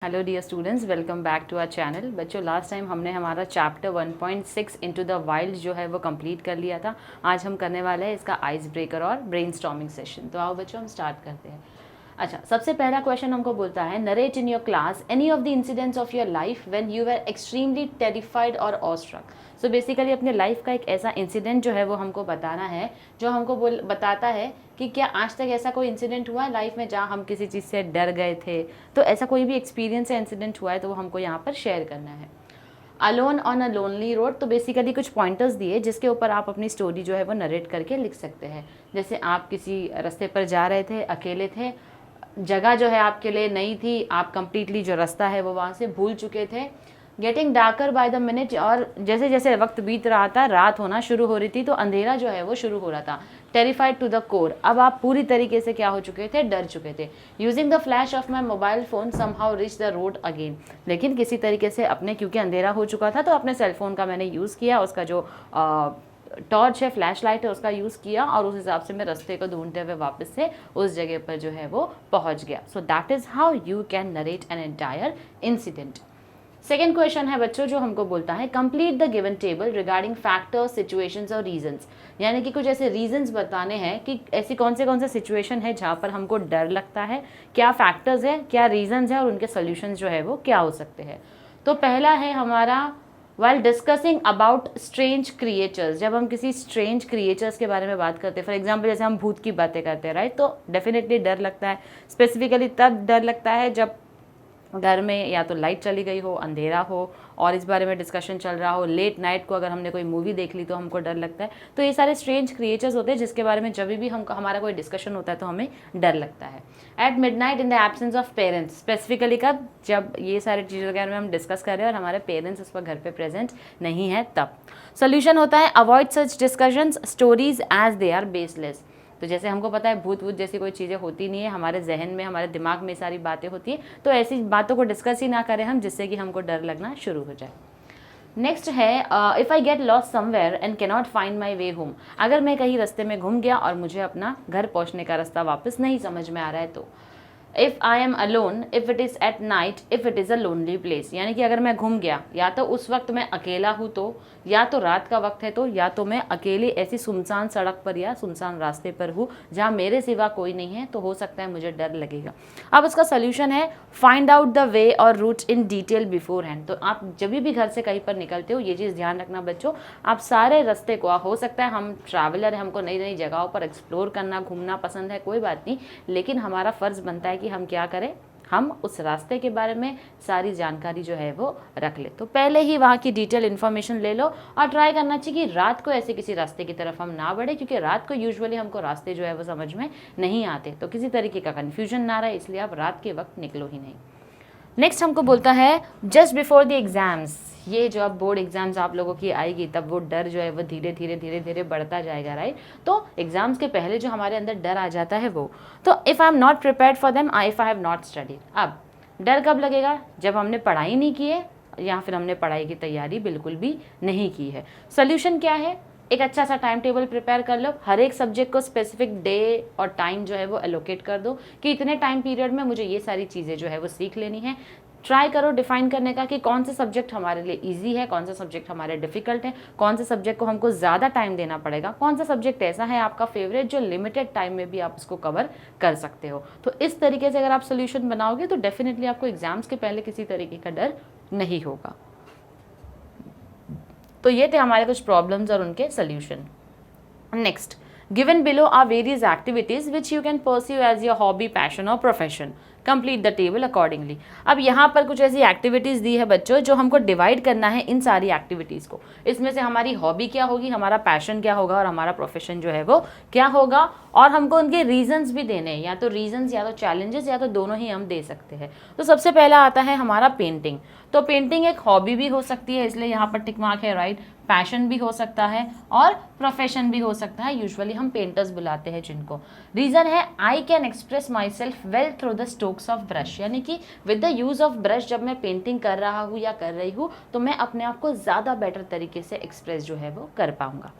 Hello dear students, welcome back to our channel. बच्चों, last time हमने हमारा chapter 1.6 into the wild जो है वो कंप्लीट कर लिया था। आज हम करने वाले हैं इसका आइस ब्रेकर और ब्रेनस्टॉर्मिंग सेशन। तो आओ बच्चों, हम स्टार्ट करते हैं। अच्छा, सबसे पहला क्वेश्चन हमको बोलता है, narrate in your class any of the incidents of your life when you were extremely terrified और ऑस्ट्रक। सो बेसिकली अपने लाइफ का एक ऐसा इंसिडेंट जो है वो हमको बताना है, जो हमको बताता है कि क्या आज तक ऐसा कोई इंसिडेंट हुआ है लाइफ में जहाँ हम किसी चीज़ से डर गए थे। तो ऐसा कोई भी एक्सपीरियंस या इंसिडेंट हुआ है तो वो हमको यहाँ पर शेयर करना है। Alone on a lonely road, तो बेसिकली कुछ पॉइंटर्स दिए जिसके ऊपर आप अपनी स्टोरी जो है वो नरेट करके लिख सकते हैं। जैसे आप किसी रास्ते पर जा रहे थे, अकेले थे, जगह जो है आपके लिए नई थी, आप कंप्लीटली जो रास्ता है वो वहाँ से भूल चुके थे। Getting darker by the minute, और जैसे जैसे वक्त बीत रहा था, रात होना शुरू हो रही थी, तो अंधेरा जो है वो शुरू हो रहा था। टेरिफाइड टू द कोर, अब आप पूरी तरीके से क्या हो चुके थे, डर चुके थे। Using the flash of my mobile phone somehow reach the road again, लेकिन किसी तरीके से अपने, क्योंकि अंधेरा हो चुका था, तो अपने सेलफोन का मैंने यूज़ किया, उसका जो टॉर्च है, फ्लैश लाइट है, उसका यूज़ किया, और उस हिसाब से मैं रास्ते को ढूंढते हुए वापस से उस जगह पर जो है वो पहुंच गया। सो that is how you can narrate an entire incident. Second question है बच्चों, जो हमको बोलता है, complete the given table regarding factors, situations और रीजंस। यानी कि कुछ ऐसे रीजंस बताने हैं कि ऐसी कौन से सिचुएशन है जहाँ पर हमको डर लगता है, क्या फैक्टर्स है, क्या रीजंस है, और उनके सोल्यूशंस जो है वो क्या हो सकते हैं। तो पहला है हमारा, while discussing about strange creatures. जब हम किसी स्ट्रेंज क्रिएचर्स के बारे में बात करते हैं, फॉर एग्जाम्पल जैसे हम भूत की बातें करते हैं, राइट, तो डेफिनेटली डर लगता है। स्पेसिफिकली तब डर लगता है जब घर में या तो लाइट चली गई हो, अंधेरा हो, और इस बारे में डिस्कशन चल रहा हो। लेट नाइट को अगर हमने कोई मूवी देख ली तो हमको डर लगता है। तो ये सारे स्ट्रेंज क्रिएचर्स होते हैं जिसके बारे में जब भी हमारा कोई डिस्कशन होता है तो हमें डर लगता है। At midnight in the absence of parents, specifically कब, जब ये सारी चीज़ों के बारे में हम डिस्कस कर रहे हैं और हमारे पेरेंट्स उस पर घर पे प्रेजेंट नहीं है तब। सोल्यूशन होता है, avoid such discussions stories as they are baseless. तो जैसे हमको पता है भूत जैसी कोई चीज़ें होती नहीं है, हमारे जहन में, हमारे दिमाग में सारी बातें होती है, तो ऐसी बातों को डिस्कस ही ना करें हम जिससे कि हमको डर लगना शुरू हो जाए। नेक्स्ट है, if I get lost somewhere and cannot find my way home. अगर मैं कहीं रास्ते में घूम गया और मुझे अपना घर पहुंचने का रास्ता वापस नहीं समझ में आ रहा है तो। If I am alone, if it is at night, if it is a lonely place. यानी कि अगर मैं घूम गया, या तो उस वक्त मैं अकेला हूँ तो, या तो रात का वक्त है तो, या तो मैं अकेले ऐसी सुनसान सड़क पर या सुनसान रास्ते पर हूँ जहाँ मेरे सिवा कोई नहीं है, तो हो सकता है मुझे डर लगेगा। अब उसका सोल्यूशन है, फाइंड आउट द वे और route in detail beforehand. तो आप जब भी घर से कहीं पर निकलते हो, ये चीज़ ध्यान रखना बच्चों, आप सारे रास्ते को, हो सकता है हम ट्रैवलर है, हमको नई नई जगहों पर एक्सप्लोर करना, घूमना पसंद है, कोई बात नहीं, लेकिन हमारा फ़र्ज़ बनता है कि हम क्या करें, हम उस रास्ते के बारे में सारी जानकारी जो है वो रख ले। तो पहले ही वहाँ की डिटेल इन्फॉर्मेशन ले लो, और ट्राई करना चाहिए कि रात को ऐसे किसी रास्ते की तरफ हम ना बढ़े, क्योंकि रात को यूजुअली हमको रास्ते जो है वो समझ में नहीं आते, तो किसी तरीके का कन्फ्यूजन ना रहे, इसलिए आप रात के वक्त निकलो ही नहीं। नेक्स्ट हमको बोलता है, जस्ट बिफोर द एग्जाम्स। ये जो अब बोर्ड एग्जाम्स आप लोगों की आएगी, तब वो डर जो है वो धीरे धीरे बढ़ता जाएगा, राइट। तो एग्जाम्स के पहले जो हमारे अंदर डर आ जाता है वो, तो if I am not prepared for them, if I have not studied. अब डर कब लगेगा, जब हमने पढ़ाई नहीं की है, या फिर हमने पढ़ाई की तैयारी बिल्कुल भी नहीं की है। सोल्यूशन क्या है, एक अच्छा सा टाइम टेबल प्रिपेयर कर लो, हर एक सब्जेक्ट को स्पेसिफिक डे और टाइम जो है वो एलोकेट कर दो कि इतने टाइम पीरियड में मुझे ये सारी चीज़ें जो है वो सीख लेनी है। ट्राई करो डिफाइन करने का कि कौन से सब्जेक्ट हमारे लिए इजी है, कौन सा सब्जेक्ट हमारे डिफिकल्ट है, कौन से सब्जेक्ट को हमको ज़्यादा टाइम देना पड़ेगा, कौन सा सब्जेक्ट ऐसा है आपका फेवरेट जो लिमिटेड टाइम में भी आप उसको कवर कर सकते हो। तो इस तरीके से अगर आप सोल्यूशन बनाओगे तो डेफिनेटली आपको एग्जाम्स के पहले किसी तरीके का डर नहीं होगा। तो ये थे हमारे कुछ प्रॉब्लम्स और उनके solution. Next, given below are various activities which you can pursue as your hobby, passion और profession. Complete the table accordingly. अब यहाँ पर कुछ ऐसी एक्टिविटीज़ दी है बच्चों जो हमको डिवाइड करना है इन सारी एक्टिविटीज़ को। इसमें से हमारी हॉबी क्या होगी, हमारा पैशन क्या होगा, और हमारा प्रोफेशन जो है वो क्या होगा, और हमको उनके रीजंस भी देने हैं, या तो रीजंस या तो चैलेंजेस, या तो दोनों ही हम दे सकते हैं। तो सबसे पहला आता है हमारा पेंटिंग। तो पेंटिंग एक हॉबी भी हो सकती है, इसलिए यहाँ पर टिक मार्क है, राइट। पैशन भी हो सकता है और प्रोफेशन भी हो सकता है, यूजुअली हम पेंटर्स बुलाते हैं जिनको। रीजन है, I can express my self well through the strokes of brush. यानी कि with the use of brush जब मैं पेंटिंग कर रहा हूँ या कर रही हूँ तो मैं अपने आप को ज़्यादा बेटर तरीके से एक्सप्रेस जो है वो कर पाऊंगा।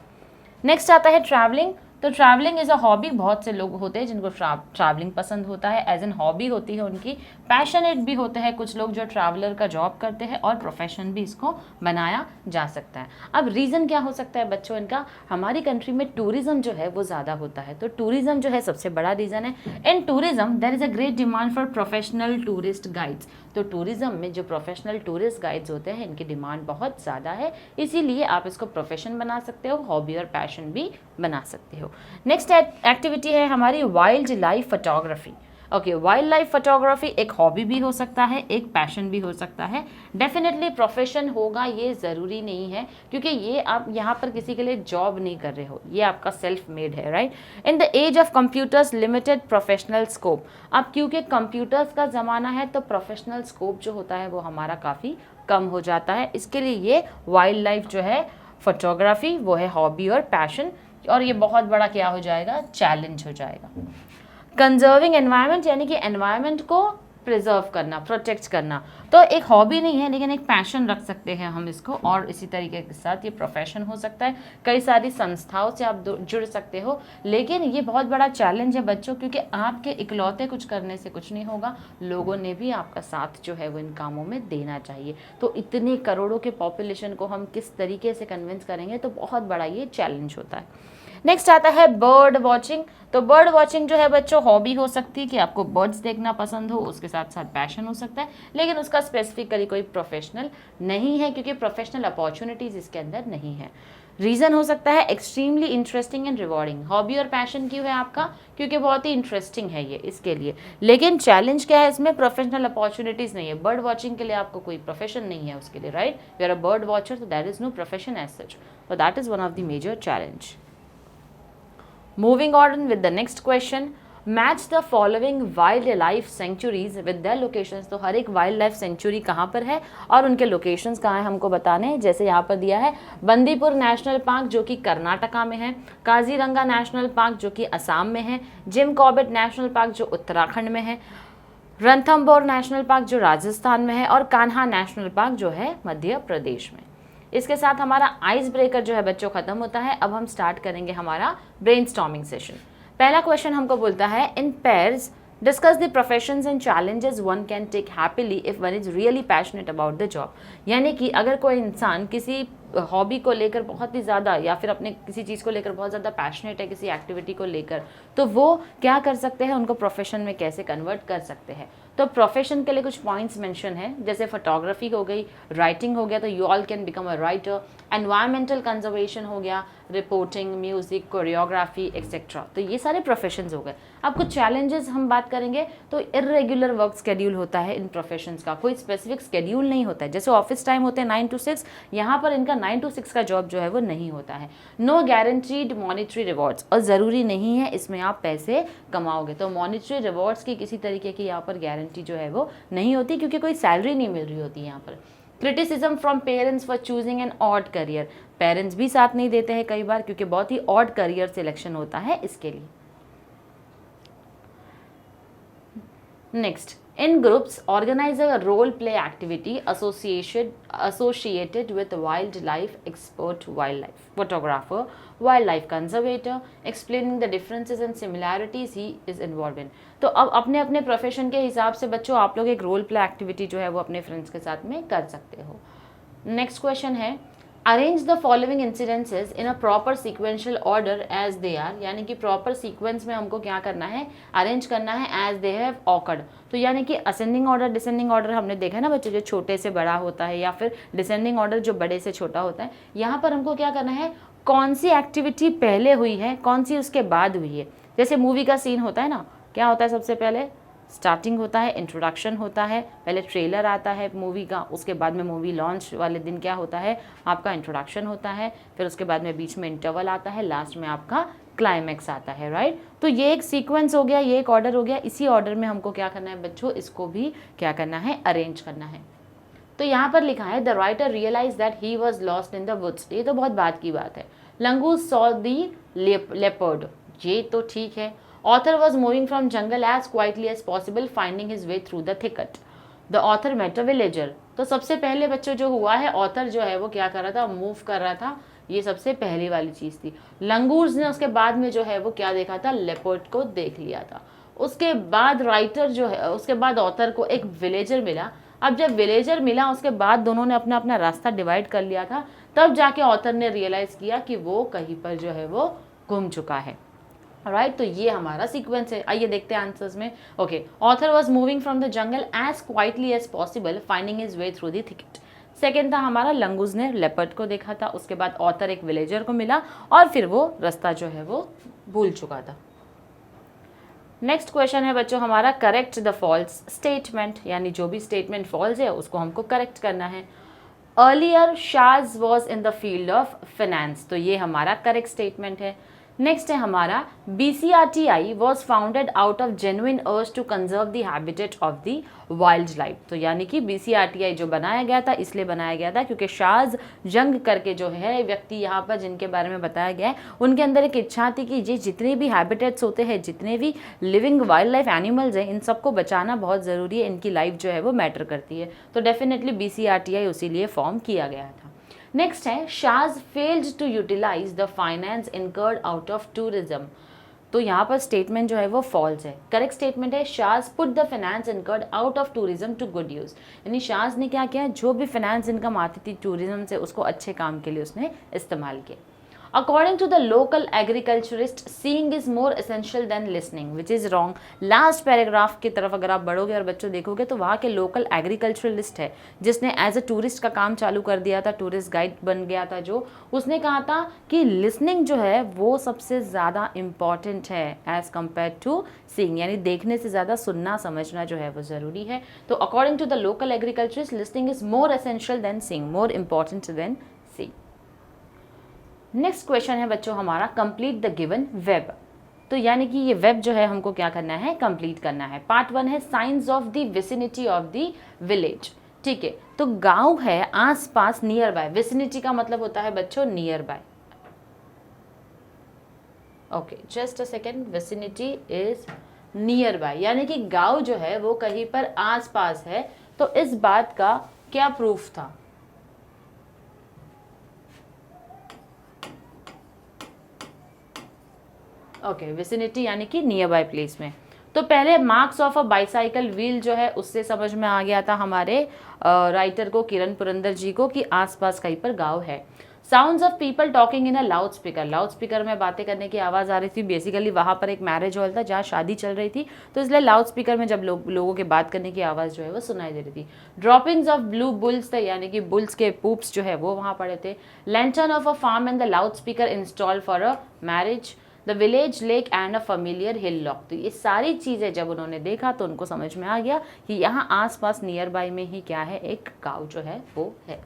नेक्स्ट आता है ट्रैवलिंग। तो ट्रैवलिंग इज़ अ हॉबी, बहुत से लोग होते हैं जिनको ट्रैवलिंग पसंद होता है, एज एन हॉबी होती है उनकी। पैशनेट भी होते हैं कुछ लोग जो ट्रैवलर का जॉब करते हैं, और प्रोफेशन भी इसको बनाया जा सकता है। अब रीज़न क्या हो सकता है बच्चों इनका? हमारी कंट्री में टूरिज्म जो है वो ज़्यादा होता है, तो टूरिज्म जो है सबसे बड़ा रीज़न है। In tourism there is a great demand for professional tourist guides. तो टूरिज्म में जो प्रोफेशनल टूरिस्ट गाइड्स होते हैं इनकी डिमांड बहुत ज़्यादा है, इसीलिए आप इसको प्रोफेशन बना सकते हो, हॉबी और पैशन भी बना सकते हो। नेक्स्ट एक्टिविटी है हमारी wild life photography. Okay, wild life photography एक हॉबी भी हो सकता है, एक पैशन भी हो सकता है। डेफिनेटली प्रोफेशन होगा ये ज़रूरी नहीं है, क्योंकि ये आप यहाँ पर किसी के लिए जॉब नहीं कर रहे हो, ये आपका सेल्फ मेड है, right. In the age of computers limited professional scope. अब क्योंकि कंप्यूटर्स का ज़माना है तो प्रोफेशनल स्कोप जो होता है वो हमारा काफ़ी कम हो जाता है, इसके लिए ये वाइल्ड लाइफ जो है फोटोग्राफी वो है हॉबी और पैशन, और ये बहुत बड़ा क्या हो जाएगा? चैलेंज हो जाएगा। कंजर्विंग एनवायरनमेंट, यानी कि एनवायरनमेंट को प्रिजर्व करना, प्रोटेक्ट करना, तो एक हॉबी नहीं है लेकिन एक पैशन रख सकते हैं हम इसको, और इसी तरीके के साथ ये प्रोफेशन हो सकता है। कई सारी संस्थाओं से आप जुड़ सकते हो, लेकिन ये बहुत बड़ा चैलेंज है बच्चों, क्योंकि आपके इकलौते कुछ करने से कुछ नहीं होगा, लोगों ने भी आपका साथ जो है वो इन कामों में देना चाहिए। तो इतने करोड़ों के पॉपुलेशन को हम किस तरीके से कन्विंस करेंगे, तो बहुत बड़ा ये चैलेंज होता है। नेक्स्ट आता है बर्ड वॉचिंग। तो बर्ड वॉचिंग जो है बच्चों हॉबी हो सकती है कि आपको बर्ड्स देखना पसंद हो, उसके साथ साथ पैशन हो सकता है, लेकिन उसका स्पेसिफिकली कोई प्रोफेशनल नहीं है, क्योंकि प्रोफेशनल अपॉर्चुनिटीज इसके अंदर नहीं है। रीज़न हो सकता है extremely interesting and rewarding. Hobby और पैशन क्यों है आपका? क्योंकि बहुत ही इंटरेस्टिंग है ये इसके लिए, लेकिन चैलेंज क्या है इसमें? प्रोफेशनल अपॉर्चुनिटीज़ नहीं है। बर्ड वॉचिंग के लिए आपको कोई प्रोफेशन नहीं है उसके लिए, right. You are a bird watcher, तो that is no profession as such, तो that is one of the major challenge. Moving on with the next question, match the following wild life sanctuaries with the locations. तो हर एक wild life sanctuary कहाँ पर है और उनके locations कहाँ हैं हमको बताने हैं। जैसे यहाँ पर दिया है बंदीपुर नेशनल पार्क जो कि कर्नाटका में है, काजीरंगा नेशनल पार्क जो कि असम में है, जिम कॉर्बेट नेशनल पार्क जो उत्तराखंड में है, रणथंभौर नेशनल पार्क जो राजस्थान में है, और कान्हा नेशनल पार्क जो है मध्य प्रदेश में। इसके साथ हमारा आइस ब्रेकर जो है बच्चों खत्म होता है। अब हम स्टार्ट करेंगे हमारा ब्रेनस्टॉर्मिंग सेशन। पहला क्वेश्चन हमको बोलता है in pairs discuss the professions and challenges one can take happily if one is really passionate about the job. यानी कि अगर कोई इंसान किसी हॉबी को लेकर बहुत ही ज़्यादा या फिर अपने किसी चीज़ को लेकर बहुत ज़्यादा पैशनेट है, किसी एक्टिविटी को लेकर, तो वो क्या कर सकते हैं, उनको प्रोफेशन में कैसे कन्वर्ट कर सकते हैं। तो प्रोफेशन के लिए कुछ पॉइंट्स मेंशन है, जैसे फोटोग्राफी हो गई, राइटिंग हो गया, तो you all can become a writer, environmental conservation हो गया, रिपोर्टिंग, म्यूजिक, कोरियोग्राफी एक्सेट्रा। तो ये सारे प्रोफेशंस हो गए। अब कुछ चैलेंजेस हम बात करेंगे, तो इरेगुलर वर्क स्केड्यूल होता है इन प्रोफेशंस का, कोई स्पेसिफिक स्केड्यूल नहीं होता है। जैसे ऑफिस टाइम होते हैं 9 to 6, यहाँ पर इनका 9 to 6 का जॉब जो है वो नहीं होता है। नो गारंटीड मॉनिटरी रिवॉर्ड्स, और ज़रूरी नहीं है इसमें आप पैसे कमाओगे। तो मॉनिटरी रिवॉर्ड्स की किसी तरीके की यहाँ पर गारंटी जो है वो नहीं होती, क्योंकि कोई सैलरी नहीं मिल रही होती यहाँ पर। Criticism from parents for choosing N odd career, parents भी साथ नहीं देते हैं कई बार, क्योंकि बहुत ही ऑड करियर सिलेक्शन होता है इसके लिए। Next, in groups organize a role play activity associated with wildlife expert, wildlife photographer, wildlife conservator, explaining the differences and similarities he is involved in। तो अब अपने अपने प्रोफेशन के हिसाब से बच्चों आप लोग एक रोल प्ले एक्टिविटी जो है वो अपने फ्रेंड्स के साथ में कर सकते हो। नेक्स्ट क्वेश्चन है arrange the following incidences in a proper sequential order as they are, यानी कि प्रॉपर सीक्वेंस में हमको क्या करना है, अरेंज करना है एज दे हैव ऑकर्ड। तो यानी कि असेंडिंग ऑर्डर डिसेंडिंग ऑर्डर हमने देखा है ना बच्चों, जो छोटे से बड़ा होता है, या फिर डिसेंडिंग ऑर्डर जो बड़े से छोटा होता है। यहाँ पर हमको क्या करना है, कौन सी एक्टिविटी पहले हुई है, कौन सी उसके बाद हुई है। जैसे मूवी का सीन होता है ना, क्या होता है, सबसे पहले स्टार्टिंग होता है, इंट्रोडक्शन होता है, पहले ट्रेलर आता है मूवी का, उसके बाद में मूवी लॉन्च वाले दिन क्या होता है, आपका इंट्रोडक्शन होता है, फिर उसके बाद में बीच में इंटरवल आता है, लास्ट में आपका क्लाइमैक्स आता है, राइट। तो ये एक सीक्वेंस हो गया, ये एक ऑर्डर हो गया। इसी ऑर्डर में हमको क्या करना है बच्चों, इसको भी क्या करना है, अरेंज करना है। तो यहाँ पर लिखा है the writer realize that he was lost in the woods. ये तो बहुत बात की बात है। लंगूस सॉ दी लेपर्ड, ये तो ठीक है। Author was moving from jungle as quietly as possible, finding his way through the thicket. The author met a villager. तो सबसे पहले बच्चों जो हुआ है, ऑथर जो है वो क्या कर रहा था, मूव कर रहा था ये सबसे पहली वाली चीज़ थी। लंगूर्स ने उसके बाद में जो है वो क्या देखा था, लेपर्ड को देख लिया था। उसके बाद राइटर जो है, उसके बाद ऑथर को एक विलेजर मिला। अब जब विलेजर मिला उसके बाद दोनों ने अपना अपना रास्ता डिवाइड कर लिया था, तब जाके ऑथर ने रियलाइज किया कि वो कहीं पर जो है वो घूम चुका है। राइट, तो ये हमारा सीक्वेंस है। आइए देखते हैं आंसर्स में। Okay, author was moving from the jungle as quietly as possible finding his way through the thicket. Second था हमारा, लंगूज ने लेपर्ड को देखा था। उसके बाद ऑथर एक विलेजर को मिला और फिर वो रास्ता जो है वो भूल चुका था। नेक्स्ट क्वेश्चन है बच्चों हमारा, करेक्ट द फॉल्स स्टेटमेंट, यानी जो भी स्टेटमेंट फॉल्स है उसको हमको करेक्ट करना है। Earlier Shaz was in the field of finance, तो ये हमारा करेक्ट स्टेटमेंट है। नेक्स्ट है हमारा, BCRTI was founded out of genuine urge to conserve the habitat of the wild life, तो यानी कि BCRTI जो बनाया गया था इसलिए बनाया गया था क्योंकि शाज जंग करके जो है व्यक्ति यहाँ पर जिनके बारे में बताया गया है, उनके अंदर एक इच्छा थी कि ये जितने भी हैबिटेट्स होते हैं, जितने भी लिविंग वाइल्ड लाइफ एनिमल्स हैं, इन सबको बचाना बहुत ज़रूरी है, इनकी लाइफ जो है वो मैटर करती है। तो डेफिनेटली BCRTI उसी लिए फॉर्म किया गया था। नेक्स्ट है, Shaaz failed to utilize the finance incurred out of tourism, तो यहाँ पर स्टेटमेंट जो है वो फॉल्स है। करेक्ट स्टेटमेंट है, Shaaz put the finance incurred out of tourism to good use, यानी शाज ने क्या किया, जो भी फाइनेंस इनकम आती थी टूरिज्म से उसको अच्छे काम के लिए उसने इस्तेमाल किया। According to the local agriculturist, seeing is more essential than listening, which is wrong. Last paragraph की तरफ अगर आप बढ़ोगे और बच्चों देखोगे तो वहाँ के लोकल एग्रीकल्चरलिस्ट है जिसने एज अ टूरिस्ट का काम चालू कर दिया था, टूरिस्ट गाइड बन गया था, जो उसने कहा था कि लिसनिंग जो है वो सबसे ज़्यादा इम्पॉर्टेंट है एज कम्पेयर टू सीइंग, यानी देखने से ज़्यादा सुनना समझना जो है वो ज़रूरी है। तो according to the local agriculturist, listening is more essential than seeing, more important than seeing. Next question है बच्चों हमारा, कंप्लीट द गिवन वेब, तो यानी कि ये वेब जो है हमको क्या करना है, कंप्लीट करना है। पार्ट 1 है science of the vicinity of the village, ठीक है, तो गांव है आसपास, नियर बाय, विसिनिटी का मतलब होता है बच्चों near by. Okay, just a second, vicinity is near by, यानी कि गांव जो है वो कहीं पर आसपास है। तो इस बात का क्या प्रूफ था, ओके, विसिनिटी यानी कि नियर बाय प्लेस में। तो पहले marks of a bicycle wheel जो है उससे समझ में आ गया था हमारे राइटर को, किरण पुरंदर जी को, कि आसपास कहीं पर गांव है। Sounds of people talking in a loud speaker, loud speaker में बातें करने की आवाज़ आ रही थी। बेसिकली वहाँ पर एक मैरिज हॉल था जहाँ शादी चल रही थी, तो इसलिए लाउड स्पीकर में जब लोगों के बात करने की आवाज़ जो है वो सुनाई दे रही थी। ड्रॉपिंग्स ऑफ ब्लू बुल्स थे, यानी कि बुल्स के पूप्स जो है वो वहाँ पड़े थे। Lantern of a farm and the loud speaker install for a marriage, the village lake and a familiar hill lock, तो ये सारी चीज़ें जब उन्होंने देखा तो उनको समझ में आ गया कि यहाँ आसपास नियर बाय में ही क्या है, एक गाँव जो है वो है।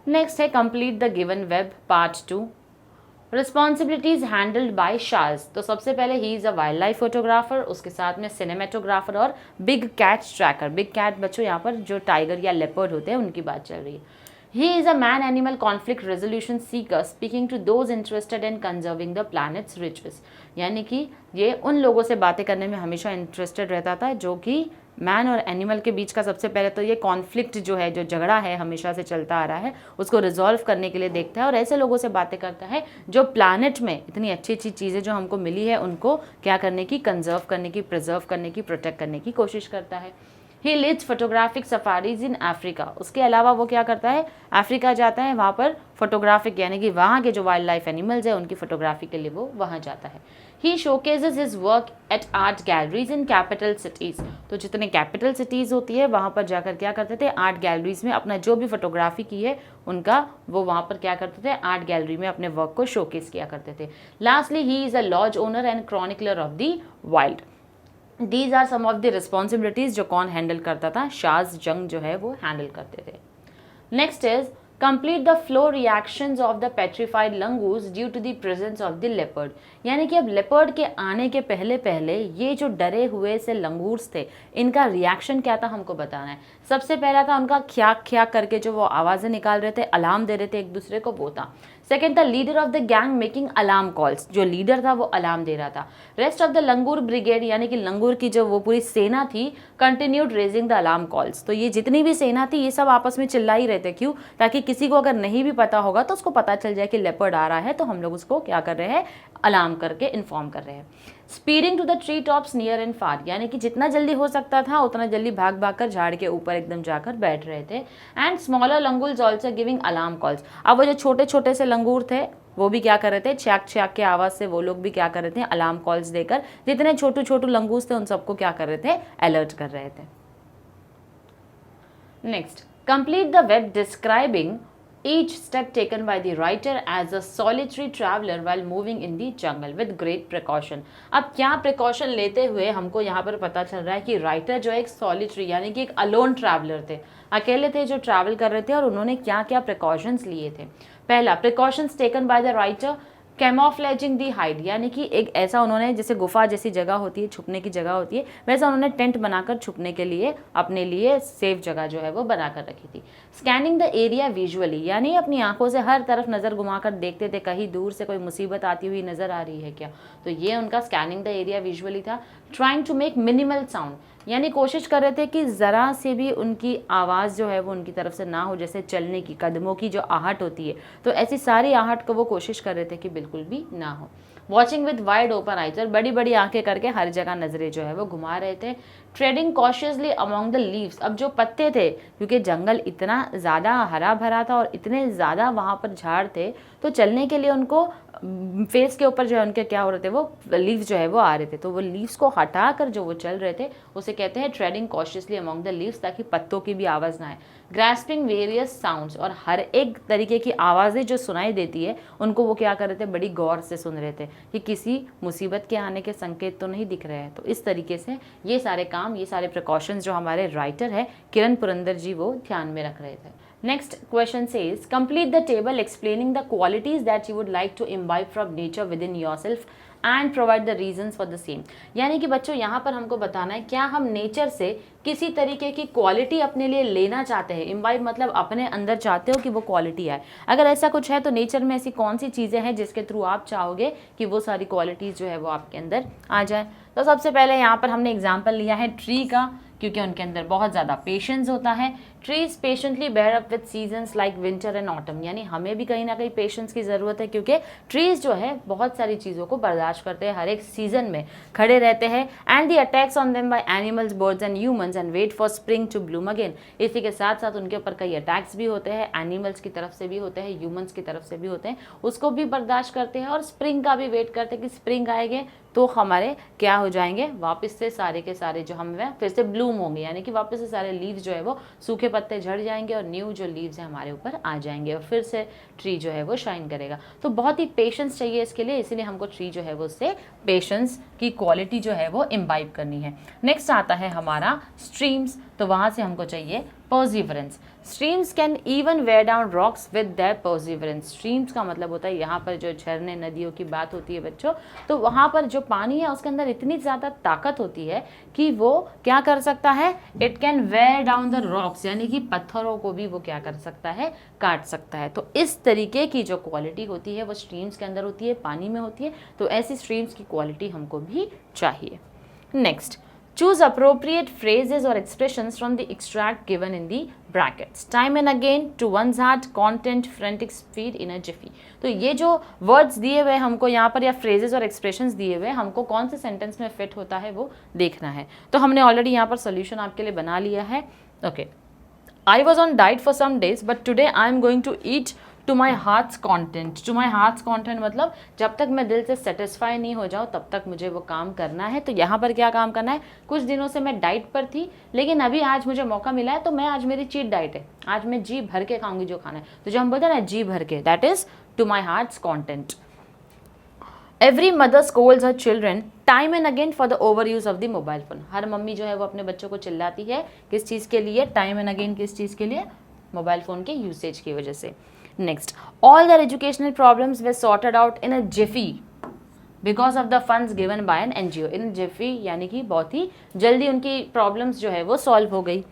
नेक्स्ट है complete the given web, part 2, responsibilities handled by Shaaz, तो सबसे पहले he is a wild life photographer, उसके साथ में सिनेमेटोग्राफर और big cat tracker. Big cat बच्चों यहाँ पर जो टाइगर या लेपर्ड होते हैं उनकी बात चल रही है। He is a man-animal conflict resolution seeker speaking to those interested in conserving the planet's riches, यानी कि ये उन लोगों से बातें करने में हमेशा इंटरेस्टेड रहता था जो कि मैन और एनिमल के बीच का सबसे पहले तो ये कॉन्फ्लिक्ट जो है, जो झगड़ा है हमेशा से चलता आ रहा है, उसको रिजॉल्व करने के लिए देखता है और ऐसे लोगों से बातें करता है जो प्लानट में इतनी अच्छी अच्छी चीज़ें जो हमको मिली है उनको क्या करने की, कंजर्व करने की, प्रिजर्व करने की, प्रोटेक्ट करने की कोशिश करता है। He leads photographic safaris in Africa, उसके अलावा वो क्या करता है, अफ्रीका जाता है, वहाँ पर फोटोग्राफिक यानी कि वहाँ के जो वाइल्ड लाइफ एनिमल्स है उनकी फोटोग्राफी के लिए वो वहाँ जाता है। He showcases his work at art galleries in capital cities, तो जितने कैपिटल सिटीज़ होती है वहाँ पर जाकर क्या करते थे, आर्ट गैलरीज में अपना जो भी फोटोग्राफी की है उनका वो वहाँ पर क्या करते थे, आर्ट गैलरी में अपने वर्क को शोकेस किया करते थे। Lastly he is a lodge owner and chronicler of the wild. These are some of the responsibilities जो कौन हैंडल करता था, शाज जंग जो है वो हैंडल करते थे। Next is complete the flow reactions of the petrified langurs due to the presence of the leopard, यानी कि अब लेपर्ड के आने के पहले पहले ये जो डरे हुए से लंगूर्स थे इनका रिएक्शन क्या था हमको बताना है। सबसे पहला था उनका ख्याक ख्याक करके जो वो आवाज़ें निकाल रहे थे, अलार्म दे रहे थे एक दूसरे को, वो था। सेकेंड था leader of the gang making alarm calls, जो लीडर था वो अलार्म दे रहा था। Rest of the langur brigade, यानी कि लंगूर की जो वो पूरी सेना थी, continued raising the alarm calls, तो ये जितनी भी सेना थी ये सब आपस में चिल्ला ही रहे थे, क्यों, ताकि किसी को अगर नहीं भी पता होगा तो उसको पता चल जाए कि लेपर्ड आ रहा है, तो हम लोग उसको क्या कर रहे हैं, अलार्म करके इन्फॉर्म कर रहे हैं। Speeding to the tree tops near and far, यानी कि जितना जल्दी हो सकता था उतना जल्दी भाग भाग कर झाड़ के ऊपर एकदम जाकर बैठ रहे थे। And smaller langurs also giving alarm calls, अब वो जो छोटे छोटे से लंगूर थे वो भी क्या कर रहे थे, छ्याक छ्याक के आवाज़ से वो लोग भी क्या कर रहे थे, अलार्म कॉल्स देकर जितने छोटू छोटू लंगूस थे उन सबको क्या कर रहे थे, अलर्ट कर रहे थे। Next, complete the web describing each step taken by the writer as a solitary traveler while moving in the jungle with great precaution। अब क्या प्रिकॉशन लेते हुए हमको यहाँ पर पता चल रहा है कि राइटर जो एक सॉलिटरी यानी कि एक अलोन ट्रैवलर थे, अकेले थे जो ट्रैवल कर रहे थे, और उन्होंने क्या क्या प्रिकॉशंस लिए थे। पहला, precautions taken by the writer camouflaging the hide, यानी कि एक ऐसा उन्होंने, जैसे गुफा जैसी जगह होती है, छुपने की जगह होती है, वैसा उन्होंने टेंट बनाकर छुपने के लिए अपने लिए सेफ जगह जो है वो बनाकर रखी थी। स्कैनिंग द एरिया विजुअली, यानी अपनी आंखों से हर तरफ नज़र घुमाकर देखते थे कहीं दूर से कोई मुसीबत आती हुई नज़र आ रही है क्या, तो ये उनका स्कैनिंग द एरिया विजुअली था। Trying to make minimal sound, यानी कोशिश कर रहे थे कि ज़रा से भी उनकी आवाज़ जो है वो उनकी तरफ से ना हो, जैसे चलने की कदमों की जो आहट होती है, तो ऐसी सारी आहट को वो कोशिश कर रहे थे कि बिल्कुल भी ना हो। Watching with wide open eyes, और बड़ी बड़ी आंखें करके हर जगह नजरें जो है वो घुमा रहे थे। Treading cautiously among the leaves, अब जो पत्ते थे, क्योंकि जंगल इतना ज़्यादा हरा भरा था और इतने ज़्यादा वहाँ पर झाड़ थे, तो चलने के लिए उनको फेस के ऊपर जो है उनके क्या हो रहे थे, वो लीव्स जो है वो आ रहे थे, तो वो लीव्स को हटा कर जो वो चल रहे थे उसे कहते हैं treading cautiously among the leaves, ताकि पत्तों की भी आवाज़ ना आए। ग्रास्पिंग वेरियस साउंड्स, और हर एक तरीके की आवाज़ें जो सुनाई देती है उनको वो क्या कर रहे थे, बड़ी गौर से सुन रहे थे कि किसी मुसीबत के आने के संकेत तो नहीं दिख रहे हैं। तो इस तरीके से ये सारे काम, ये सारे प्रिकॉशंस जो हमारे राइटर है किरण पुरंदर जी वो ध्यान में रख रहे थे। Next question says, complete the table explaining the qualities that you would like to imbibe from nature within yourself and provide the reasons for the same। यानी कि बच्चों यहाँ पर हमको बताना है क्या हम नेचर से किसी तरीके की क्वालिटी अपने लिए लेना चाहते हैं। इम्बाइब मतलब अपने अंदर चाहते हो कि वो क्वालिटी आए। अगर ऐसा कुछ है तो नेचर में ऐसी कौन सी चीज़ें हैं जिसके थ्रू आप चाहोगे कि वो सारी क्वालिटीज़ जो है वो आपके अंदर आ जाए। तो सबसे पहले यहाँ पर हमने एग्जाम्पल लिया है ट्री का, क्योंकि उनके अंदर बहुत ज़्यादा पेशेंस होता है। Trees patiently bear up with seasons like winter and autumn, यानी हमें भी कहीं ना कहीं पेशेंस की ज़रूरत है, क्योंकि ट्रीज जो है बहुत सारी चीज़ों को बर्दाश्त करते हैं, हर एक सीजन में खड़े रहते हैं। And the attacks on them by animals, birds and humans and wait for spring to bloom again. इसी के साथ साथ उनके ऊपर कई अटैक्स भी होते हैं, एनिमल्स की तरफ से भी होते हैं, ह्यूमंस की तरफ से भी होते हैं, उसको भी बर्दाश्त करते हैं और स्प्रिंग का भी वेट करते हैं कि स्प्रिंग आएंगे तो हमारे क्या हो जाएंगे, वापस से सारे के सारे जो हम फिर से ब्लूम होंगे, यानी कि वापस से सारे लीव्स जो है वो सूखे पत्ते झड़ जाएंगे और न्यू जो लीव्स हैं हमारे ऊपर आ जाएंगे और फिर से ट्री जो है वो शाइन करेगा। तो बहुत ही पेशेंस चाहिए इसके लिए, इसीलिए हमको ट्री जो है वो उससे पेशेंस की क्वालिटी जो है वो इम्बाइब करनी है। नेक्स्ट आता है हमारा स्ट्रीम्स, तो वहाँ से हमको चाहिए perseverance. Streams can even wear down rocks with their perseverance. Streams का मतलब होता है यहाँ पर जो झरने नदियों की बात होती है बच्चों, तो वहाँ पर जो पानी है उसके अंदर इतनी ज़्यादा ताकत होती है कि वो क्या कर सकता है, it can wear down the rocks, यानी कि पत्थरों को भी वो क्या कर सकता है, काट सकता है। तो इस तरीके की जो क्वालिटी होती है वो स्ट्रीम्स के अंदर होती है, पानी में होती है, तो ऐसी स्ट्रीम्स की क्वालिटी हमको भी चाहिए। Next, choose appropriate phrases or expressions from the extract given in the brackets. Time and again, to one's heart, content, frantic speed, in a jiffy. तो ये जो वर्ड्स दिए हुए हमको यहाँ पर या फ्रेजेस और एक्सप्रेशंस दिए हुए हमको कौन से सेंटेंस में फिट होता है वो देखना है। तो हमने ऑलरेडी यहाँ पर सोल्यूशन आपके लिए बना लिया है। Okay, I was on diet for some days but today I am going to eat to my heart's content. To my heart's content मतलब जब तक मैं दिल से सेटिस्फाई नहीं हो जाऊँ तब तक मुझे वो काम करना है। तो यहाँ पर क्या काम करना है, कुछ दिनों से मैं डाइट पर थी लेकिन अभी आज मुझे मौका मिला है तो मैं आज मेरी चीट डाइट है, आज मैं जी भर के खाऊंगी जो खाना है। तो जो हम बोलते हैं ना जी भर के, that is to my heart's content. Every mother scolds her children time and again for the over use of the mobile phone. हर मम्मी जो है वो अपने बच्चों को चिल्लाती है, किस चीज़ के लिए, टाइम एंड अगेन किस चीज़ के लिए, मोबाइल फ़ोन के यूसेज की वजह से। Next, all their educational problems were sorted out in a jiffy because of the funds given by an NGO. In a jiffy यानी कि बहुत ही जल्दी उनकी प्रॉब्लम्स जो है वो सॉल्व हो गई।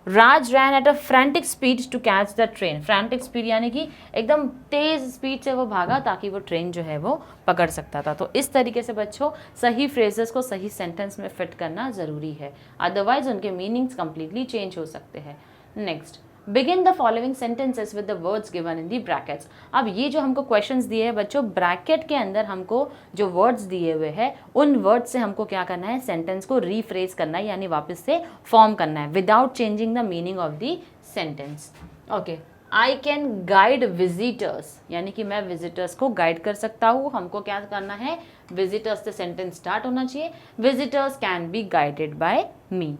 राज ran at a frantic speed to catch the train. frantic speed यानी कि एकदम तेज स्पीड से वो भागा ताकि वो ट्रेन जो है वो पकड़ सकता था। तो इस तरीके से बच्चों सही फ्रेजेस को सही सेंटेंस में फिट करना ज़रूरी है, अदरवाइज उनके मीनिंग्स कम्प्लीटली चेंज हो सकते हैं। Next, begin the following sentences with the words given in the brackets. अब ये जो हमको क्वेश्चंस दिए हैं बच्चों, ब्रैकेट के अंदर हमको जो वर्ड्स दिए हुए हैं उन वर्ड्स से हमको क्या करना है, सेंटेंस को रीफ्रेज करना है, यानी वापस से फॉर्म करना है without changing the meaning of the sentence. Okay, I can guide visitors, यानी कि मैं विजिटर्स को गाइड कर सकता हूँ। हमको क्या करना है, विजिटर्स से सेंटेंस स्टार्ट होना चाहिए, visitors can be guided by me.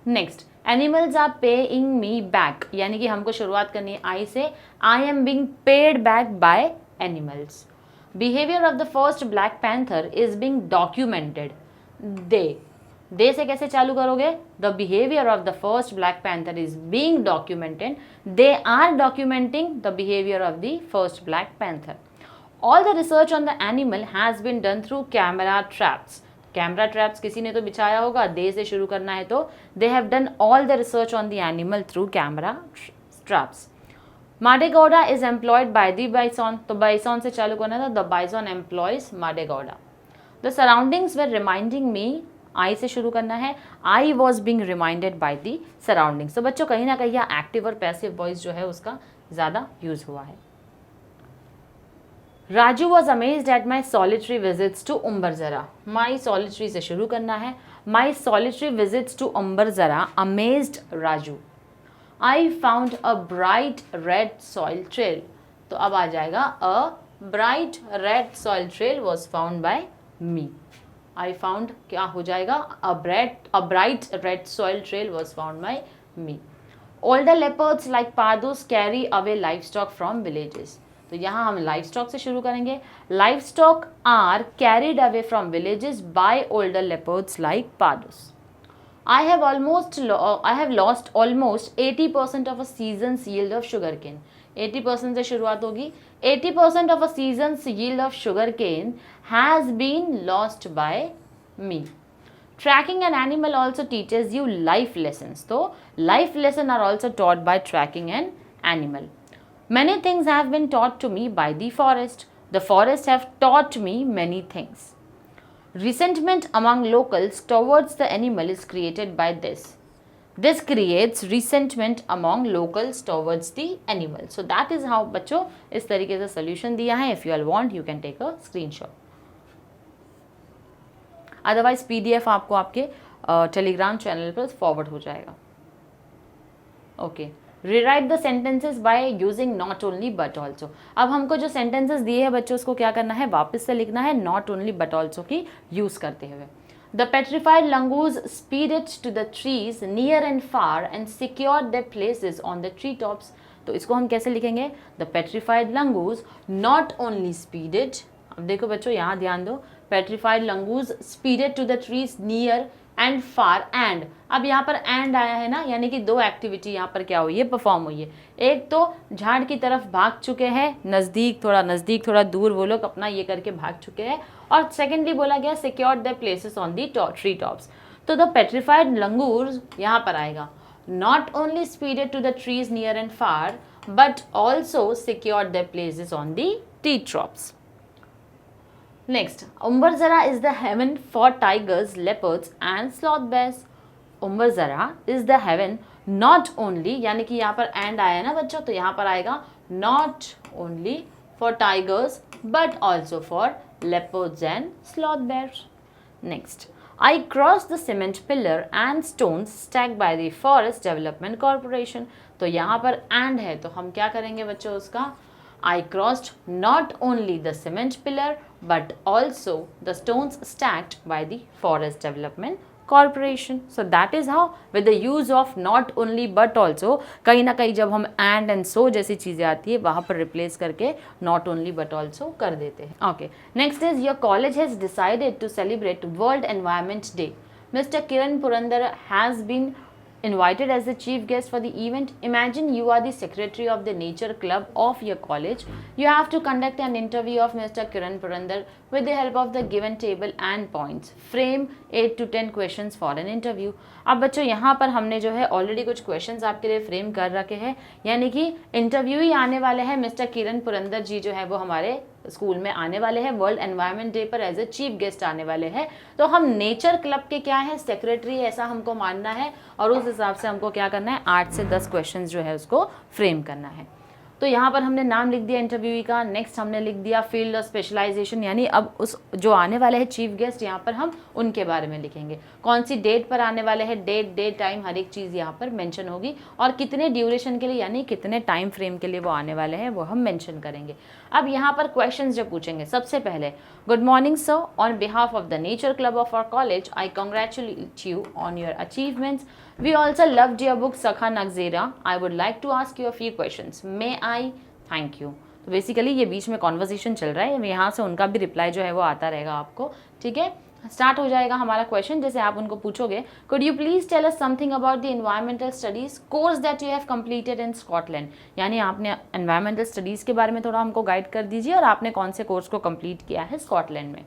Next, animals are paying me back, यानी कि हमको शुरुआत करनी है आई से, I am being paid back by animals. Behaviour of the first black panther is being documented, they से कैसे चालू करोगे, the behaviour of the first black panther is being documented, they are documenting the behaviour of the first black panther. All the research on the animal has been done through camera traps, camera traps किसी ने तो बिछाया होगा, दे से शुरू करना है तो they have done all the research on the animal through camera traps. Madegowda is employed by the bison, तो बाइसॉन से चालू करना था, the bison employs Madegowda. The surroundings were reminding me, I से शुरू करना है, I was being reminded by the surroundings. तो बच्चों कहीं ना कहीं यहाँ एक्टिव और पैसिव वॉइस जो है उसका ज़्यादा यूज हुआ है। Raju was amazed at my solitary visits to Umbarzara, my solitary से शुरू करना है, my solitary visits to Umbarzara amazed Raju. I found a bright red soil trail, तो अब आ जाएगा a bright red soil trail was found by me. I found क्या हो जाएगा, a bright red soil trail was found by me. Older leopards like pados carry away livestock from villages, तो यहाँ हम लाइफ स्टॉक से शुरू करेंगे, livestock are carried away from villages by older leopards like pados. I have lost almost 80% of a season's yield of sugarcane. 80% से शुरुआत होगी, 80% of a season's yield of sugarcane has been lost by me. Tracking an animal also teaches you life lessons. So life lessons are also taught by tracking an animal. Many things have been taught to me by the forest. The forest have taught me many things. Resentment among locals towards the animal is created by this. This creates resentment among locals towards the animal. So that is how बच्चों इस तरीके से solution दिया है. If you all want, you can take a screenshot. Otherwise PDF आपको आपके Telegram channel पर forward हो जाएगा. Okay, rewrite the sentences by using not only but also. अब हमको जो सेंटेंसेस दिए हैं बच्चों उसको क्या करना है, वापस से लिखना है नॉट ओनली बट ऑल्सो की यूज करते हुए. The petrified langurs speeded to the trees near and far and secured their places on the tree tops. तो इसको हम कैसे लिखेंगे, the petrified langurs not only speeded. अब देखो बच्चों यहाँ ध्यान दो, petrified langurs speeded to the trees near and far and. अब यहाँ पर एंड आया है ना, यानी कि दो एक्टिविटी यहाँ पर क्या हुई है, परफॉर्म हुई है. एक तो झाड़ की तरफ भाग चुके हैं, नज़दीक थोड़ा दूर वो लोग अपना ये करके भाग चुके हैं. और सेकेंडली बोला गया secured their places on the tree tops. तो द पेट्रिफाइड लंगूर्स यहाँ पर आएगा, not only speeded to the trees near and far but also secured their places on the tree tops. Next, Umbarzara is the heaven for tigers, leopards and sloth bears. Umbarzara is the heaven not only, यानी कि यहाँ पर and आया ना बच्चों, तो यहाँ पर आएगा not only for tigers but also for leopards and sloth bears. Next, I crossed the cement pillar and stones stacked by the Forest Development Corporation. तो यहाँ पर and है तो हम क्या करेंगे बच्चों उसका, I crossed not only the cement pillar but also the stones stacked by the Forest Development Corporation. So that is how with the use of not only but also कहीं ना कहीं जब हम and so जैसी चीज़ें आती है वहाँ पर replace करके not only but also कर देते हैं. Okay, next is your college has decided to celebrate World Environment Day. Mr. Kiran Purandar has been invited as the chief guest for the event. Imagine you are the secretary of the nature club of your college. You have to conduct an interview of Mr. Kiran Purandar with the help of the given table and points. Frame 8 to 10 questions for an interview. अब बच्चों यहाँ पर हमने जो है already कुछ questions आपके लिए फ्रेम कर रखे हैं, यानी कि इंटरव्यू ही आने वाले हैं. मिस्टर किरण पुरंदर जी जो है वो हमारे स्कूल में आने वाले हैं, वर्ल्ड एनवायरनमेंट डे पर एज ए चीफ गेस्ट आने वाले हैं, तो हम नेचर क्लब के क्या है, सेक्रेटरी, ऐसा हमको मानना है और उस हिसाब से हमको क्या करना है, 8 से 10 क्वेश्चन जो है उसको फ्रेम करना है। तो यहाँ पर हमने नाम लिख दिया इंटरव्यूई का, नेक्स्ट हमने लिख दिया फील्ड ऑफ स्पेशलाइजेशन, यानी अब उस जो आने वाले हैं चीफ गेस्ट, यहाँ पर हम उनके बारे में लिखेंगे, कौन सी डेट पर आने वाले हैं, डेट टाइम हर एक चीज़ यहाँ पर मेंशन होगी, और कितने ड्यूरेशन के लिए यानी कितने टाइम फ्रेम के लिए वो आने वाले हैं वो हम मेंशन करेंगे। अब यहाँ पर क्वेश्चंस जो पूछेंगे, सबसे पहले, good morning sir, on behalf of the nature club of our college I congratulate you on your achievements, we also loved your book Sakha Nagzera. I would like to ask you a few questions. May I? Thank you. तो basically ये बीच में conversation चल रहा है, यहाँ से उनका भी रिप्लाई जो है वो आता रहेगा आपको, ठीक है। स्टार्ट हो जाएगा हमारा क्वेश्चन, जैसे आप उनको पूछोगे, could you please tell us something about the environmental studies course that you have completed in Scotland, यानी आपने एनवायरमेंटल स्टडीज के बारे में थोड़ा हमको गाइड कर दीजिए और आपने कौन से कोर्स को कंप्लीट किया है स्कॉटलैंड में।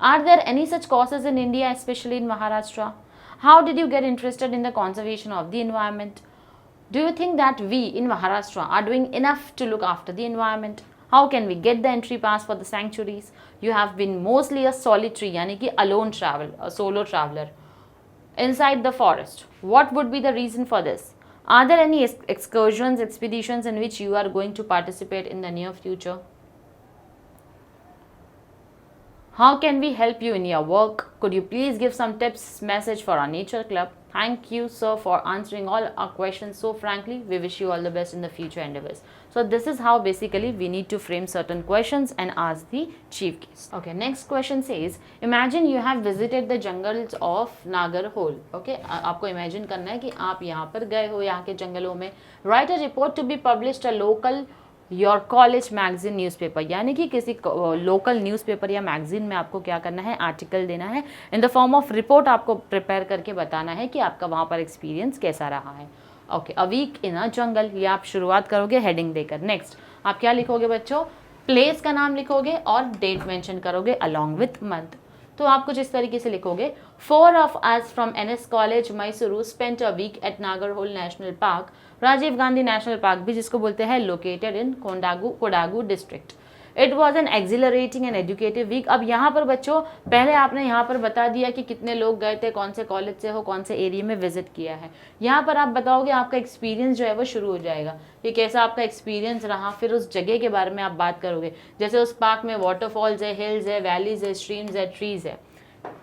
Are there any such courses in India, specially in Maharashtra? How did you get interested in the conservation of the environment? Do you think that we in Maharashtra are doing enough to look after the environment? How can we get the entry pass for the sanctuaries? You have been mostly a solitary, यानी कि alone travel, a solo traveler inside the forest. What would be the reason for this? Are there any excursions, expeditions in which you are going to participate in the near future? How can we help you in your work? Could you please give some tips, message for our nature club? Thank you, sir, for answering all our questions so frankly. We wish you all the best in the future endeavors. So this is how basically we need to frame certain questions and ask the chief guest. Okay, next question says, imagine you have visited the jungles of Nagarhole. Okay, आपको imagine करना है कि आप यहाँ पर गए हो, यहाँ के जंगलों में. Write a report to be published a local your college magazine newspaper, यानी कि किसी लोकल न्यूज़पेपर या मैगजीन में आपको क्या करना है, आर्टिकल देना है, in the form of report आपको प्रिपेयर करके बताना है कि आपका वहाँ पर एक्सपीरियंस कैसा रहा है। ओके, अ वीक इन अ जंगल, ये आप शुरुआत करोगे हेडिंग देकर। नेक्स्ट आप क्या लिखोगे बच्चों, प्लेस का नाम लिखोगे और डेट मेंशन करोगे अलॉन्ग विथ मंथ। तो आप कुछ इस तरीके से लिखोगे, 4 of us from NS College Mysuru spent a week at Nagarhole National Park, Rajiv Gandhi national park भी जिसको बोलते हैं, located in Kodagu district. It was an exhilarating and educative week. अब यहाँ पर बच्चों पहले आपने यहाँ पर बता दिया कि कितने लोग गए थे, कौन से कॉलेज से हो, कौन से एरिया में विजिट किया है। यहाँ पर आप बताओगे आपका एक्सपीरियंस जो है वो शुरू हो जाएगा, कि कैसा आपका एक्सपीरियंस रहा, फिर उस जगह के बारे में आप बात करोगे, जैसे उस पार्क में वाटरफॉल्स है, हिल्स है, वैलीज है, स्ट्रीम्स है, ट्रीज है।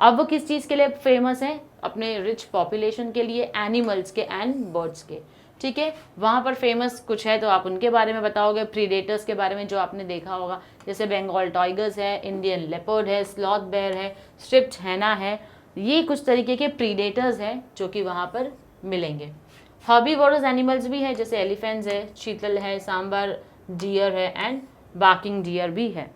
अब वो किस चीज़ के लिए फेमस है, अपने रिच पॉपुलेशन के लिए, एनिमल्स के एंड बर्ड्स के, ठीक है। वहाँ पर फेमस कुछ है तो आप उनके बारे में बताओगे, प्रीडेटर्स के बारे में जो आपने देखा होगा, जैसे बंगाल टाइगर्स है, इंडियन लेपर्ड है, स्लॉथ बेयर है, स्ट्रिप्ड हैना है, ये कुछ तरीके के प्रीडेटर्स हैं जो कि वहाँ पर मिलेंगे। हर्बीवोरस एनिमल्स भी है, जैसे एलिफेंट्स है, चीतल है, सांबर डियर है एंड बार्किंग डियर भी है।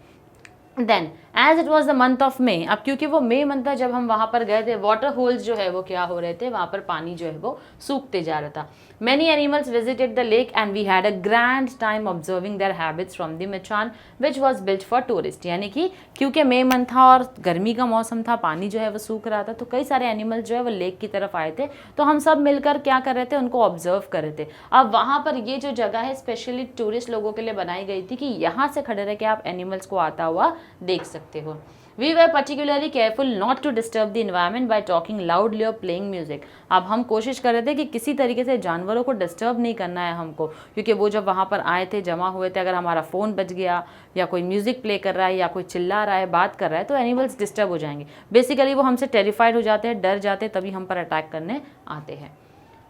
Then as it was the month of May, अब क्योंकि वो मे मंथ था जब हम वहाँ पर गए थे, वाटर होल्स जो है वो क्या हो रहे थे, वहाँ पर पानी जो है वो सूखते जा रहा था। Many animals visited the lake and we had a grand time observing their habits from the machan which was built for tourist, यानी कि क्योंकि मे मंथ था और गर्मी का मौसम था, पानी जो है वो सूख रहा था, तो कई सारे एनिमल्स जो है वो लेक की तरफ आए थे, तो हम सब मिलकर क्या कर रहे थे, उनको ऑब्जर्व कर रहे थे। अब वहाँ पर ये जो जगह है स्पेशली टूरिस्ट लोगों के लिए बनाई गई थी कि यहाँ से खड़े रह के आप एनिमल्स को आता हुआ देख सकते हो। We were particularly careful not to disturb the environment by talking loudly or playing music. अब हम कोशिश कर रहे थे कि किसी तरीके से जानवरों को डिस्टर्ब नहीं करना है हमको, क्योंकि वो जब वहाँ पर आए थे, जमा हुए थे, अगर हमारा फ़ोन बज गया या कोई म्यूज़िक प्ले कर रहा है या कोई चिल्ला रहा है, बात कर रहा है, तो एनिमल्स डिस्टर्ब हो जाएंगे। बेसिकली वो हमसे टेरिफाइड हो जाते हैं, डर जाते हैं, तभी हम पर अटैक करने आते हैं।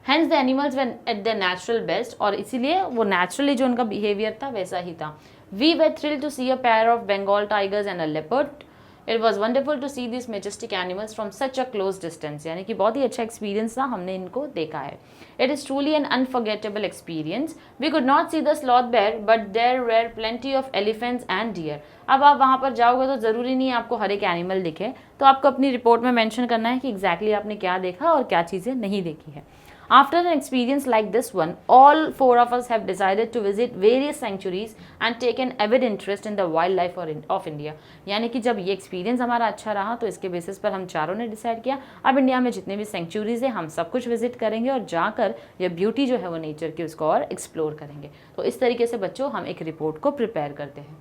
Hence the animals were at their natural best, और इसीलिए वो नेचुरली जो उनका बिहेवियर था वैसा ही था। We were thrilled to see a pair of Bengal tigers and a leopard. It was wonderful to see these majestic animals from such a close distance, यानी कि बहुत ही अच्छा एक्सपीरियंस था, हमने इनको देखा है। It is truly an unforgettable experience. We could not see the sloth bear, but there were plenty of elephants and deer. अब आप वहाँ पर जाओगे तो ज़रूरी नहीं है आपको हर एक एनिमल दिखे, तो आपको अपनी रिपोर्ट में मेंशन करना है कि एग्जैक्टली आपने क्या देखा और क्या चीज़ें नहीं देखी है। After an experience like this one, all 4 of us have decided to visit various sanctuaries and take an avid interest in the wildlife of India. यानी कि जब ये एक्सपीरियंस हमारा अच्छा रहा तो इसके बेसिस पर हम चारों ने डिसाइड किया अब इंडिया में जितने भी सेंचुरीज हैं हम सब कुछ विजिट करेंगे और जाकर ये ब्यूटी जो है वो नेचर की उसको और एक्सप्लोर करेंगे। तो इस तरीके से बच्चों हम एक रिपोर्ट को प्रिपेयर करते हैं।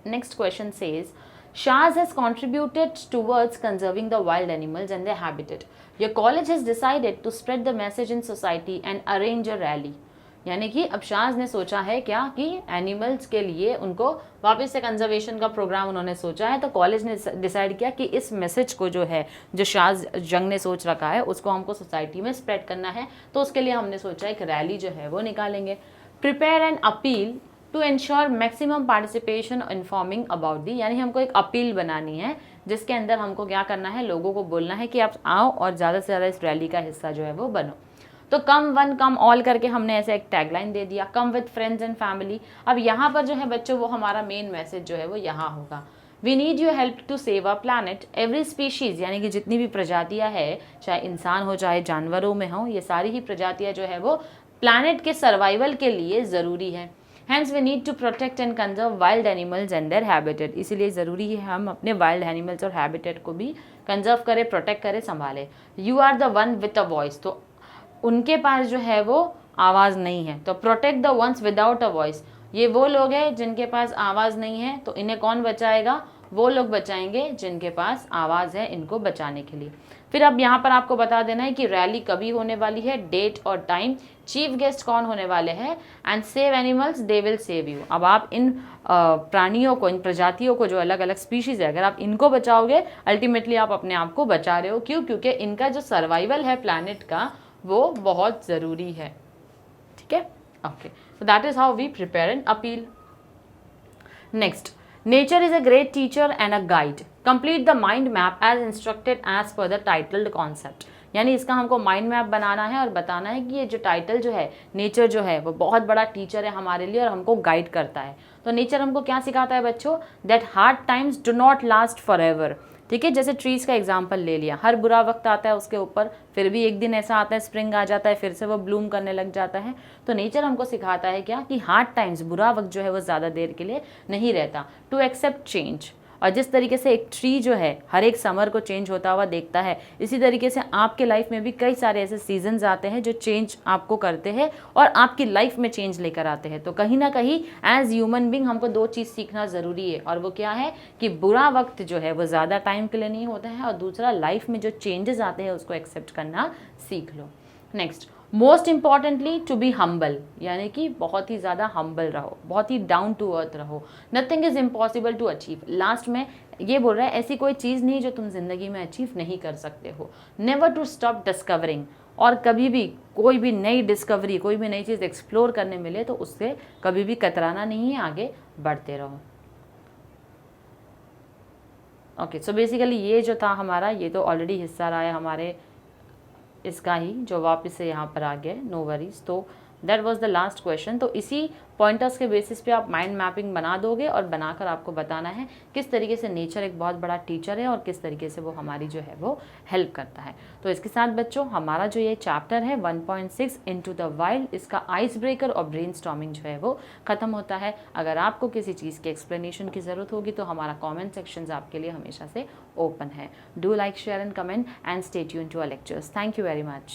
Next question says, Shaz has contributed towards conserving the wild animals and their habitat. Your college has decided to spread the message in society and arrange a rally. यानी कि अब शाज ने सोचा है क्या कि एनिमल्स के लिए उनको वापस से कंजर्वेशन का प्रोग्राम उन्होंने सोचा है, तो कॉलेज ने डिसाइड किया कि इस मैसेज को जो है, जो शाज जंग ने सोच रखा है, उसको हमको सोसाइटी में स्प्रेड करना है। तो उसके लिए हमने सोचा एक रैली जो है वो निकालेंगे। Prepare an appeal to ensure maximum participation informing about the, यानी हमको एक अपील बनानी है जिसके अंदर हमको क्या करना है, लोगों को बोलना है कि आप आओ और ज़्यादा से ज़्यादा इस रैली का हिस्सा जो है वो बनो। तो कम वन कम ऑल करके हमने ऐसे एक टैगलाइन दे दिया, come with friends and family. अब यहाँ पर जो है बच्चों वो हमारा मेन मैसेज जो है वो यहाँ होगा, we need your help to save a planet. Every species यानी कि जितनी भी प्रजातियाँ है, चाहे इंसान हो चाहे जानवरों में हो, ये सारी ही प्रजातियाँ जो है वो प्लानट के सर्वाइवल के लिए ज़रूरी है। Hence we need to protect and conserve wild animals and their habitat। इसीलिए ज़रूरी है हम अपने वाइल्ड एनिमल्स और हैबिटेट को भी कंजर्व करें, प्रोटेक्ट करें, संभालें। You are the one with a voice, तो उनके पास जो है वो आवाज़ नहीं है, तो protect the ones without a voice. ये वो लोग हैं जिनके पास आवाज़ नहीं है, तो इन्हें कौन बचाएगा, वो लोग बचाएंगे जिनके पास आवाज़ है इनको बचाने के लिए। फिर अब यहाँ पर आपको बता देना है कि रैली कभी होने वाली है, डेट और टाइम, चीफ गेस्ट कौन होने वाले हैं, and save animals they will save you. अब आप इन प्राणियों को, इन प्रजातियों को, जो अलग अलग स्पीशीज़ है, अगर आप इनको बचाओगे अल्टीमेटली आप अपने आप को बचा रहे हो। क्यों? क्योंकि इनका जो सर्वाइवल है प्लानट का वो बहुत ज़रूरी है। ठीक है, okay, so that is how we prepare an appeal. Next, nature is a great teacher and a guide. Complete the mind map as instructed as per the titled concept. यानी इसका हमको माइंड मैप बनाना है और बताना है कि ये जो टाइटल जो है, नेचर जो है वो बहुत बड़ा टीचर है हमारे लिए और हमको गाइड करता है। तो नेचर हमको क्या सिखाता है बच्चों, that hard times do not last for ever. ठीक है, जैसे ट्रीज़ का एग्जाम्पल ले लिया, हर बुरा वक्त आता है उसके ऊपर, फिर भी एक दिन ऐसा आता है, स्प्रिंग आ जाता है, फिर से वो ब्लूम करने लग जाता है। तो नेचर हमको सिखाता है क्या, कि हार्ड टाइम्स, बुरा वक्त जो है वो ज़्यादा देर के लिए नहीं रहता, टू एक्सेप्ट चेंज। और जिस तरीके से एक ट्री जो है हर एक समर को चेंज होता हुआ देखता है, इसी तरीके से आपके लाइफ में भी कई सारे ऐसे सीजन्स आते हैं जो चेंज आपको करते हैं और आपकी लाइफ में चेंज लेकर आते हैं। तो कहीं ना कहीं एज ह्यूमन बींग हमको दो चीज़ सीखना ज़रूरी है, और वो क्या है कि बुरा वक्त जो है वो ज़्यादा टाइम के लिए नहीं होता है, और दूसरा लाइफ में जो चेंजेस आते हैं उसको एक्सेप्ट करना सीख लो। Next, most importantly to be humble, यानी कि बहुत ही ज़्यादा हम्बल रहो, बहुत ही डाउन टू अर्थ रहो। Nothing is impossible to achieve. Last में ये बोल रहा है ऐसी कोई चीज़ नहीं जो तुम जिंदगी में अचीव नहीं कर सकते हो। नेवर टू स्टॉप डिस्कवरिंग, और कभी भी कोई भी नई डिस्कवरी, कोई भी नई चीज़ एक्सप्लोर करने मिले तो उससे कभी भी कतराना नहीं है, आगे बढ़ते रहो। ओके, सो बेसिकली ये जो था हमारा, ये तो ऑलरेडी हिस्सा रहा है हमारे इसका ही, जो वापस से यहाँ पर आ गया, नो वरीज। तो that was the last question. तो इसी पॉइंटर्स के बेसिस पे आप माइंड मैपिंग बना दोगे और बनाकर आपको बताना है किस तरीके से नेचर एक बहुत बड़ा टीचर है और किस तरीके से वो हमारी जो है वो हेल्प करता है। तो इसके साथ बच्चों हमारा जो ये चैप्टर है 1.6 इनटू द वाइल्ड, इसका आइस ब्रेकर और ब्रेनस्टॉर्मिंग जो है वो ख़त्म होता है। अगर आपको किसी चीज़ के एक्सप्लेनेशन की ज़रूरत होगी तो हमारा कॉमेंट सेक्शन आपके लिए हमेशा से ओपन है। Do like, share and comment and stay tuned to our lectures. Thank you very much.